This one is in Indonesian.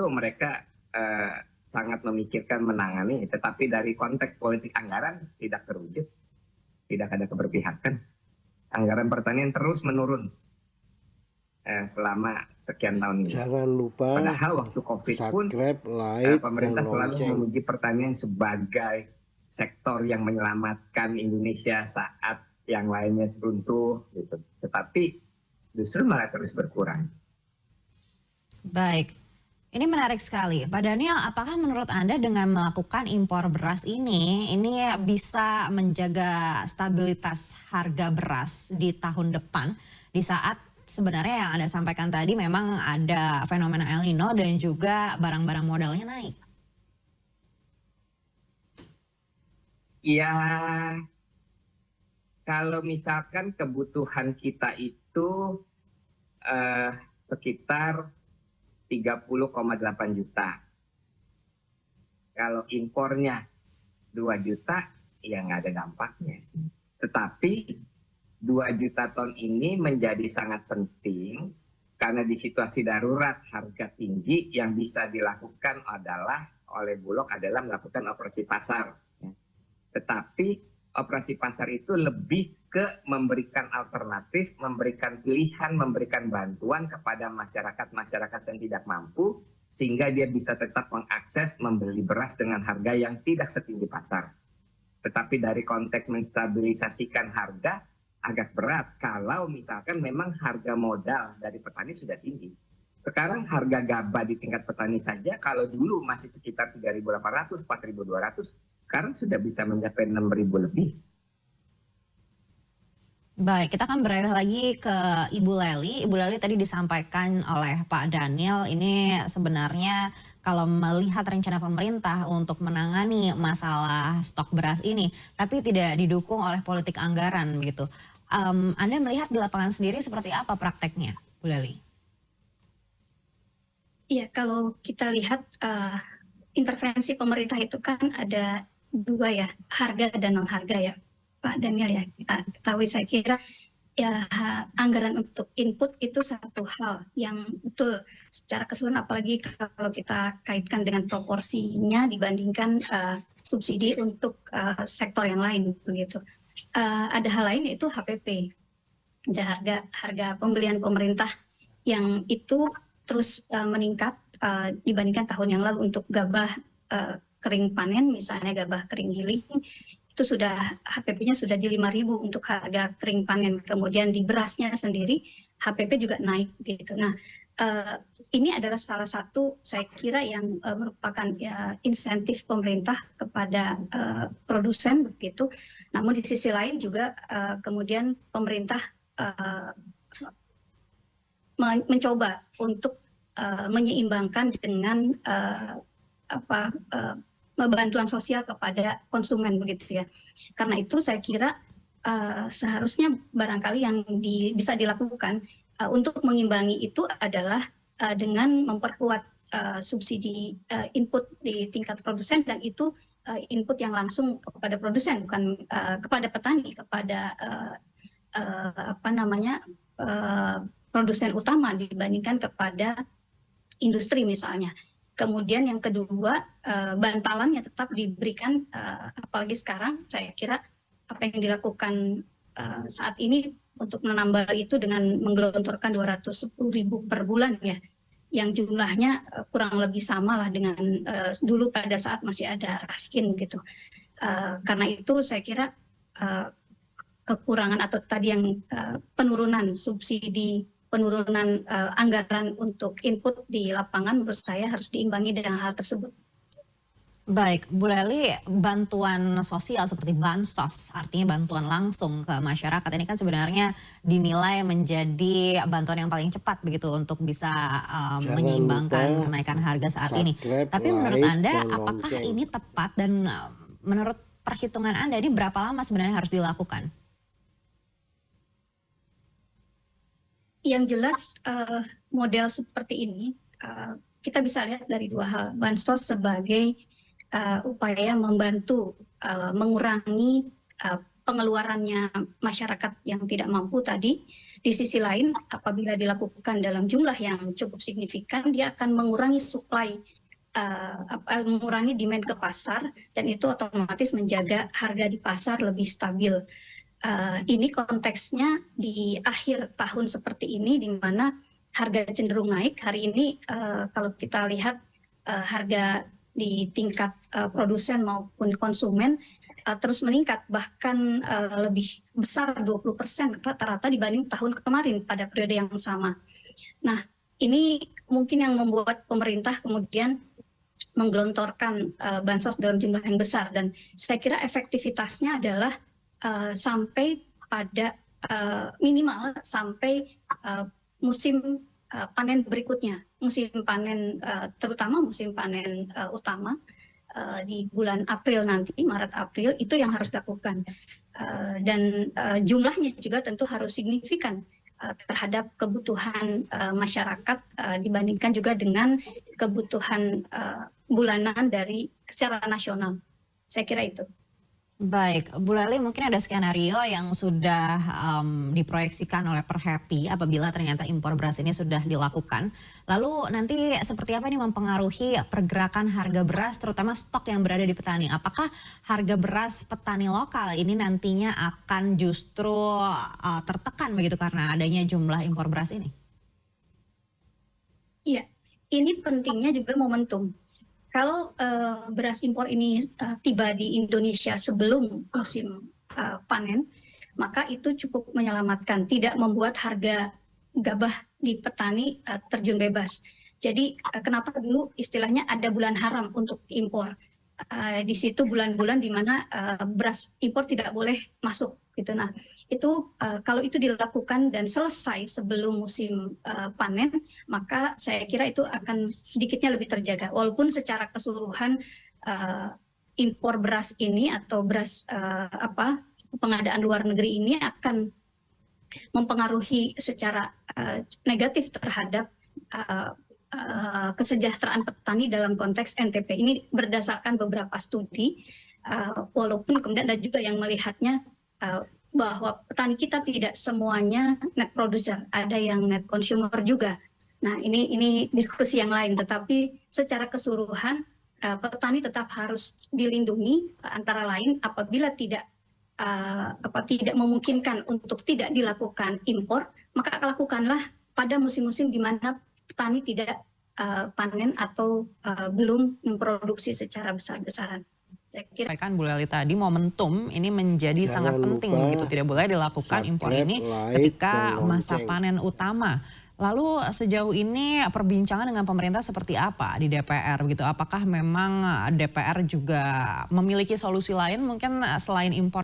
tentu mereka sangat memikirkan menangani, tetapi dari konteks politik anggaran tidak terwujud, tidak ada keberpihakan. Anggaran pertanian terus menurun selama sekian tahun ini. Jangan lupa Padahal waktu COVID pun subscribe, like, pemerintah dan selalu lonceng. memuji pertanian sebagai sektor yang menyelamatkan Indonesia saat yang lainnya runtuh, gitu. Tetapi justru malah terus berkurang. Baik. Ini menarik sekali. Pak Daniel, apakah menurut Anda dengan melakukan impor beras ini bisa menjaga stabilitas harga beras di tahun depan di saat sebenarnya yang Anda sampaikan tadi memang ada fenomena El Nino dan juga barang-barang modalnya naik? Ya, kalau misalkan kebutuhan kita itu sekitar 30,8 juta. Kalau impornya 2 juta, ya nggak ada dampaknya. Tetapi 2 juta ton ini menjadi sangat penting karena di situasi darurat harga tinggi yang bisa dilakukan oleh Bulog adalah melakukan operasi pasar. Tetapi operasi pasar itu lebih ke memberikan alternatif, memberikan pilihan, memberikan bantuan kepada masyarakat yang tidak mampu, sehingga dia bisa tetap mengakses membeli beras dengan harga yang tidak setinggi pasar. Tetapi dari konteks menstabilisasikan harga agak berat kalau misalkan memang harga modal dari petani sudah tinggi. Sekarang harga gabah di tingkat petani saja kalau dulu masih sekitar 3.800, 4.200, sekarang sudah bisa mencapai 6.000 lebih. Baik, kita akan beralih lagi ke Ibu Lely. Ibu Lely tadi disampaikan oleh Pak Daniel, ini sebenarnya kalau melihat rencana pemerintah untuk menangani masalah stok beras ini, tapi tidak didukung oleh politik anggaran begitu. Anda melihat di lapangan sendiri seperti apa prakteknya, Bu Lely? Iya, kalau kita lihat intervensi pemerintah itu kan ada dua ya, harga dan non harga ya, Pak Daniel ya. Kita ketahui, saya kira ya anggaran untuk input itu satu hal yang betul secara keseluruhan, apalagi kalau kita kaitkan dengan proporsinya dibandingkan subsidi untuk sektor yang lain begitu. Ada hal lain yaitu HPP, ada harga pembelian pemerintah yang itu terus meningkat dibandingkan tahun yang lalu. Untuk gabah kering panen, misalnya gabah kering giling, itu sudah HPP-nya sudah di 5.000 untuk harga kering panen. Kemudian di berasnya sendiri HPP juga naik gitu. Nah, ini adalah salah satu saya kira yang merupakan insentif pemerintah kepada produsen begitu. Namun di sisi lain juga kemudian pemerintah mencoba untuk menyeimbangkan dengan bantuan sosial kepada konsumen begitu ya. Karena itu saya kira seharusnya barangkali yang bisa dilakukan untuk mengimbangi itu adalah dengan memperkuat subsidi input di tingkat produsen, dan itu input yang langsung kepada produsen, bukan kepada petani, kepada produsen utama dibandingkan kepada industri misalnya. Kemudian yang kedua, bantalannya tetap diberikan, apalagi sekarang saya kira apa yang dilakukan saat ini untuk menambah itu dengan menggelontorkan 210.000 per bulan ya, yang jumlahnya kurang lebih sama lah dengan dulu pada saat masih ada Raskin gitu. Karena itu saya kira kekurangan atau tadi yang penurunan subsidi, penurunan anggaran untuk input di lapangan menurut saya harus diimbangi dengan hal tersebut. Baik, Bu Lely, bantuan sosial seperti bansos, artinya bantuan langsung ke masyarakat ini kan sebenarnya dinilai menjadi bantuan yang paling cepat begitu untuk bisa menyeimbangkan kenaikan harga saat ini. Tapi menurut Anda, apakah ini tepat, dan menurut perhitungan Anda ini berapa lama sebenarnya harus dilakukan? Yang jelas model seperti ini kita bisa lihat dari dua hal. Bansos sebagai upaya membantu mengurangi pengeluarannya masyarakat yang tidak mampu tadi, di sisi lain apabila dilakukan dalam jumlah yang cukup signifikan, dia akan mengurangi supply, mengurangi demand ke pasar, dan itu otomatis menjaga harga di pasar lebih stabil. Ini konteksnya di akhir tahun seperti ini, di mana harga cenderung naik. Hari ini kalau kita lihat harga di tingkat produsen maupun konsumen terus meningkat, bahkan lebih besar 20% rata-rata dibanding tahun kemarin pada periode yang sama. Nah, ini mungkin yang membuat pemerintah kemudian menggelontorkan bansos dalam jumlah yang besar, dan saya kira efektivitasnya adalah sampai pada minimal sampai musim panen berikutnya, musim panen terutama musim panen utama di bulan April nanti, Maret-April, itu yang harus dilakukan. Dan jumlahnya juga tentu harus signifikan terhadap kebutuhan masyarakat dibandingkan juga dengan kebutuhan bulanan dari secara nasional. Saya kira itu. Baik, Bu Leli, mungkin ada skenario yang sudah diproyeksikan oleh Perhapi apabila ternyata impor beras ini sudah dilakukan. Lalu nanti seperti apa ini mempengaruhi pergerakan harga beras, terutama stok yang berada di petani? Apakah harga beras petani lokal ini nantinya akan justru tertekan begitu karena adanya jumlah impor beras ini? Iya, ini pentingnya juga momentum. Kalau beras impor ini tiba di Indonesia sebelum musim panen, maka itu cukup menyelamatkan, tidak membuat harga gabah di petani terjun bebas. Jadi kenapa dulu istilahnya ada bulan haram untuk impor? Di situ bulan-bulan di mana beras impor tidak boleh masuk, gitu. Nah, itu kalau itu dilakukan dan selesai sebelum musim panen, maka saya kira itu akan sedikitnya lebih terjaga. Walaupun secara keseluruhan impor beras ini atau beras pengadaan luar negeri ini akan mempengaruhi secara negatif terhadap kesejahteraan petani dalam konteks NTP ini berdasarkan beberapa studi, walaupun kemudian ada juga yang melihatnya bahwa petani kita tidak semuanya net producer, ada yang net consumer juga. Nah, ini diskusi yang lain, tetapi secara keseluruhan petani tetap harus dilindungi, antara lain apabila tidak memungkinkan untuk tidak dilakukan impor, maka lakukanlah pada musim-musim di mana petani tidak panen atau belum memproduksi secara besar-besaran. Sampaikan Bu Leli tadi, momentum ini menjadi sangat penting begitu, tidak boleh dilakukan impor ini ketika masa panen utama. Lalu sejauh ini perbincangan dengan pemerintah seperti apa di DPR begitu? Apakah memang DPR juga memiliki solusi lain mungkin selain impor?